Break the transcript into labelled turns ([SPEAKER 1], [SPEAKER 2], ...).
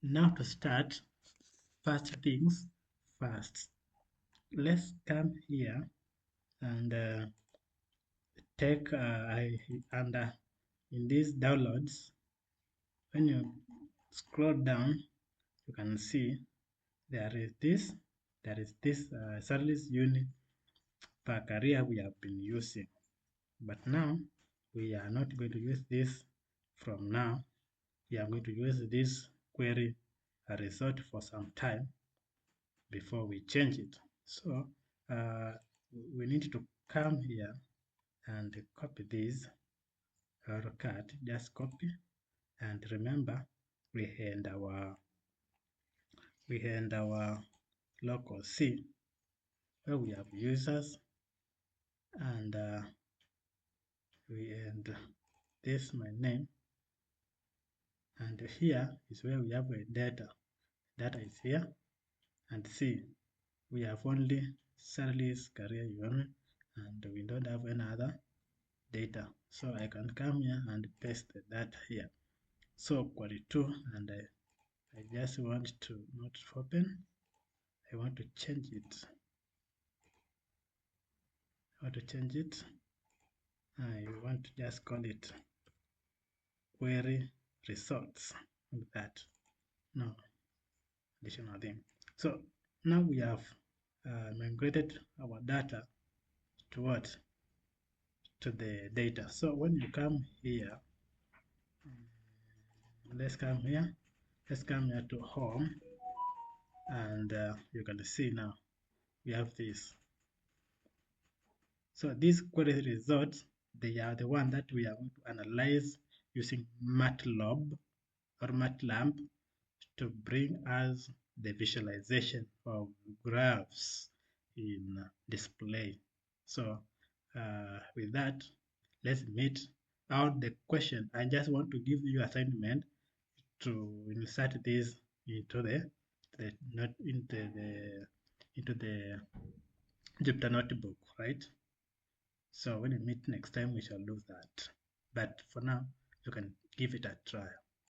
[SPEAKER 1] Now to start, first things first. Let's come here and take under in these downloads. When you scroll down, you can see there is this service unit per career we have been using. But now we are not going to use this from now. We are going to use this query result for some time before we change it. So we need to come here and copy this or cut, just copy, and remember we had our local C where we have users, and we end this my name, and here is where we have a data is here, and see we have only salaries, career unit, and we don't have any other data. So I can come here and paste the data here. So query 2, and I just want to not open. I want to change it. I want to just call it query results, like that. No additional thing. So now we have migrated our data to what? To the data. So when you come here, let's come here to home, and you can see now we have this. So these query results, they are the one that we are going to analyze using MATLAB to bring us the visualization of graphs in display. So with that, let's meet out the question. I just want to give you assignment to insert this into the Jupyter notebook, right? So when we meet next time, we shall do that. But for now, you can give it a try.